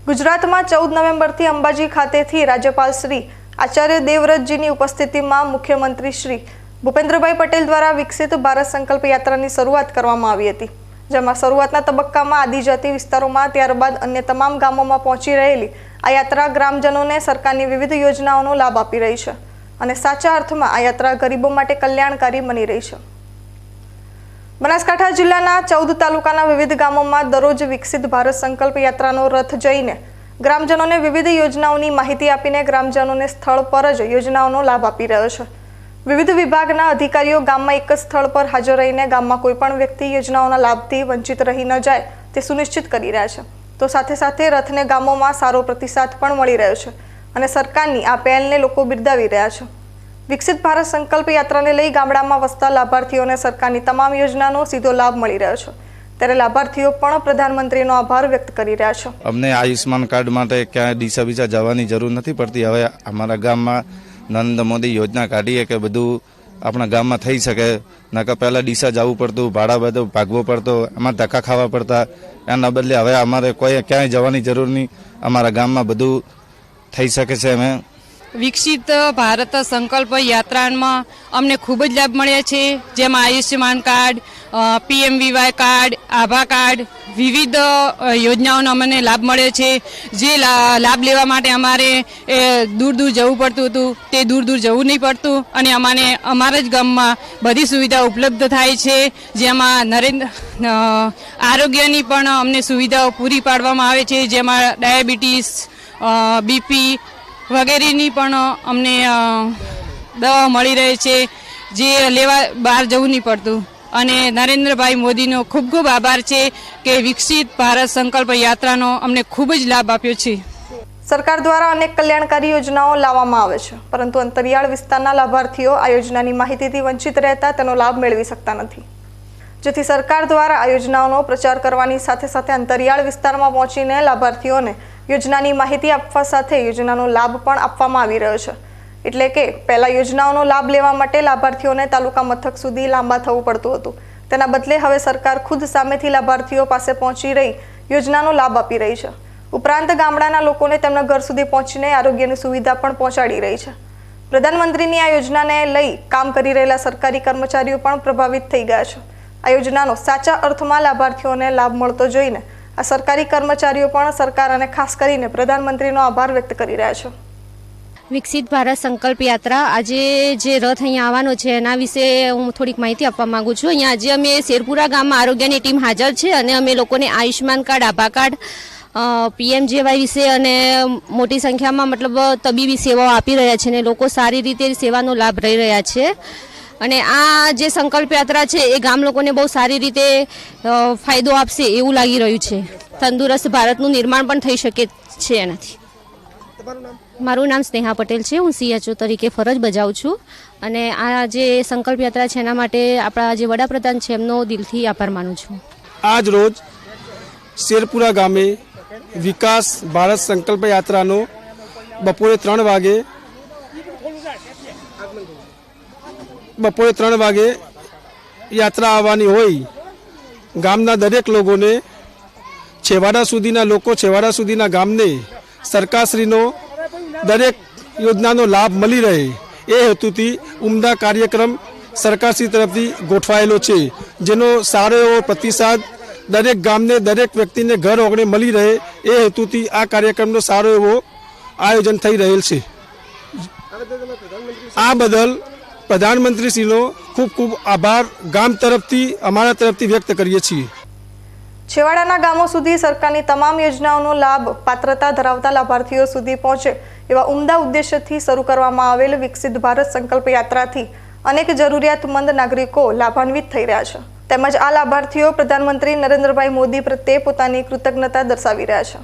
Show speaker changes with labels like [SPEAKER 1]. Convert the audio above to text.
[SPEAKER 1] ગુજરાતમાં 14 નવેમ્બરથી અંબાજી ખાતેથી રાજ્યપાલ શ્રી આચાર્ય દેવવ્રતજીની ઉપસ્થિતિમાં મુખ્યમંત્રી શ્રી ભૂપેન્દ્રભાઈ પટેલ દ્વારા વિકસિત ભારત સંકલ્પ યાત્રાની શરૂઆત કરવામાં આવી હતી, જેમાં શરૂઆતના તબક્કામાં આદિજાતિ વિસ્તારોમાં ત્યારબાદ અન્ય તમામ ગામોમાં પહોંચી રહેલી આ યાત્રા ગ્રામજનોને સરકારની વિવિધ યોજનાઓનો લાભ આપી રહી છે અને સાચા અર્થમાં આ યાત્રા ગરીબો માટે કલ્યાણકારી બની રહી છે। બનાસકાંઠા જિલ્લાના 14 તાલુકાના વિવિધ ગામોમાં દરરોજ વિકસિત ભારત સંકલ્પ યાત્રાનો રથ જઈને ગ્રામજનોને વિવિધ યોજનાઓની માહિતી આપીને ગ્રામજનોને સ્થળ પર જ યોજનાઓનો લાભ આપી રહ્યો છે। વિવિધ વિભાગના અધિકારીઓ ગામમાં એક જ સ્થળ પર હાજર રહીને ગામમાં કોઈ પણ વ્યક્તિ યોજનાઓના લાભથી વંચિત રહી ન જાય તે સુનિશ્ચિત કરી રહ્યા છે। તો સાથે સાથે રથને ગામોમાં સારો પ્રતિસાદ પણ મળી રહ્યો છે અને સરકારની આ પહેલને લોકો બિરદાવી રહ્યા છે। વિકસિત ભારત સંકલ્પ યાત્રાને લઈ ગામડામાં વસતા લાભાર્થીઓને સરકારની તમામ યોજનાનો સીધો લાભ મળી રહ્યો છે, ત્યારે લાભાર્થીઓ પણ પ્રધાનમંત્રીનો આભાર વ્યક્ત કરી રહ્યા છે।
[SPEAKER 2] અમને આયુષ્માન કાર્ડ માટે ક્યાંય ડીસા બીજા જવાની જરૂર નથી પડતી। હવે અમારા ગામમાં નરેન્દ્ર મોદી યોજના કાઢીએ કે બધું આપણા ગામમાં થઈ શકે, નકર પહેલાં ડીસા જવું પડતું, ભાડા બધું ભાગવો પડતો, એમાં ધક્કા ખાવા પડતા। એના બદલે હવે અમારે કોઈ ક્યાંય જવાની જરૂર નહીં, અમારા ગામમાં બધું થઈ શકે છે। અમે
[SPEAKER 3] વિકસિત ભારત સંકલ્પ યાત્રામાં અમને ખૂબ જ લાભ મળ્યા છે, જેમાં આયુષ્યમાન કાર્ડ, PMVY કાર્ડ, આભા કાર્ડ, વિવિધ યોજનાઓનો અમને લાભ મળ્યો છે। જે લાભ લેવા માટે અમારે દૂર દૂર જવું પડતું હતું તે દૂર દૂર જવું નહીં પડતું અને અમારા જ ગામમાં બધી સુવિધા ઉપલબ્ધ થાય છે, જેમાં આરોગ્યની પણ અમને સુવિધાઓ પૂરી પાડવામાં આવે છે, જેમાં ડાયાબિટીસ, BP વગેરેની પણ અમને દવા મળી રહે છે, જે લેવા બહાર જવું નહીં પડતું। અને નરેન્દ્રભાઈ મોદીનો ખૂબ ખૂબ આભાર છે કે વિકસિત ભારત સંકલ્પ યાત્રાનો અમને ખૂબ જ લાભ આપ્યો છે।
[SPEAKER 1] સરકાર દ્વારા અનેક કલ્યાણકારી યોજનાઓ લાવવામાં આવે છે, પરંતુ અંતરિયાળ વિસ્તારના લાભાર્થીઓ આ યોજનાની માહિતીથી વંચિત રહેતા તેનો લાભ મેળવી શકતા નથી, જેથી સરકાર દ્વારા આ યોજનાઓનો પ્રચાર કરવાની સાથે સાથે અંતરિયાળ વિસ્તારમાં પહોંચીને લાભાર્થીઓને યોજનાની માહિતી આપવા સાથે યોજનાનો લાભ પણ આપવામાં આવી રહ્યો છે। એટલે કે પહેલા યોજનાઓનો લાભ લેવા માટે લાભાર્થીઓને તાલુકા મથક સુધી લાંબા થવું પડતું હતું, તેના બદલે હવે સરકાર ખુદ સામેથી લાભાર્થીઓ પાસે પહોંચી રહી યોજનાનો લાભ આપી રહી છે। ઉપરાંત ગામડાના લોકોને તેમના ઘર સુધી પહોંચીને આરોગ્યની સુવિધા પણ પહોંચાડી રહી છે। પ્રધાનમંત્રીની આ યોજનાને લઈ કામ કરી રહેલા સરકારી કર્મચારીઓ પણ પ્રભાવિત થઈ ગયા છે। આ યોજનાનો સાચા અર્થમાં લાભાર્થીઓને લાભ મળતો જોઈને આ સરકારી કર્મચારીઓ પણ સરકાર અને ખાસ કરીને પ્રધાનમંત્રીનો આભાર વ્યક્ત કરી રહ્યા છે।
[SPEAKER 4] વિકસિત ભારત સંકલ્પ યાત્રા આજે જે રથ અહીંયા આવવાનો છે એના વિશે હું થોડીક માહિતી આપવા માંગુ છું। અહીંયા આજે અમે શેરપુરા ગામમાં આરોગ્યની ટીમ હાજર છે અને અમે લોકોને આયુષ્માન કાર્ડ, આભા કાર્ડ, PMJY વિશે અને મોટી સંખ્યામાં મતલબ તબીબી સેવાઓ આપી રહ્યા છે અને લોકો સારી રીતે સેવાનો લાભ લઈ રહ્યા છે। અને આ જે સંકલ્પ યાત્રા છે એ ગામ લોકોને બહુ સારી રીતે ફાયદો આપશે એવું લાગી રહ્યું છે। તંદુરસ્ત ભારતનું નિર્માણ પણ થઈ શકે છે એનાથી। મારું નામ સ્નેહા પટેલ છે, હું CHO તરીકે ફરજ બજાવું છું અને આ જે સંકલ્પ યાત્રા છે એના માટે આપણા જે વડાપ્રધાન છે એમનો દિલથી આભાર માનું છું।
[SPEAKER 5] આજ રોજ શેરપુરા ગામે વિકાસ ભારત સંકલ્પ યાત્રાનો બપોરે 3 વાગે યાત્રા આવવાની હોય। ગામના દરેક લોકોને છેવાડા સુધીના ગામને સરકારશ્રીનો દરેક યોજનાનો લાભ મળી રહે એ હેતુથી ઉમદા કાર્યક્રમ સરકારશ્રી તરફથી ગોઠવાયેલો છે, જેનો સારો એવો પ્રતિસાદ દરેક ગામને દરેક વ્યક્તિને ઘર ઓગણે મળી રહે એ હેતુથી આ કાર્યક્રમનો સારો એવો આયોજન થઈ રહેલ છે। આ બદલ પ્રધાનમંત્રીશ્રીનો ખૂબ ખૂબ આભાર ગામ તરફથી અમારા તરફથી વ્યક્ત કરીએ છીએ।
[SPEAKER 1] છેવાડાના ગામો સુધી સરકારની તમામ યોજનાઓનો લાભ પાત્રતા ધરાવતા લાભાર્થીઓ સુધી પહોંચે એવા ઉમદા ઉદ્દેશ્યથી શરૂ કરવામાં આવેલ વિકસિત ભારત સંકલ્પ યાત્રાથી અનેક જરૂરિયાતમંદ નાગરિકો લાભાન્વિત થઈ રહ્યા છે, તેમજ આ લાભાર્થીઓ પ્રધાનમંત્રી નરેન્દ્રભાઈ મોદી પ્રત્યે પોતાની કૃતજ્ઞતા દર્શાવી રહ્યા છે।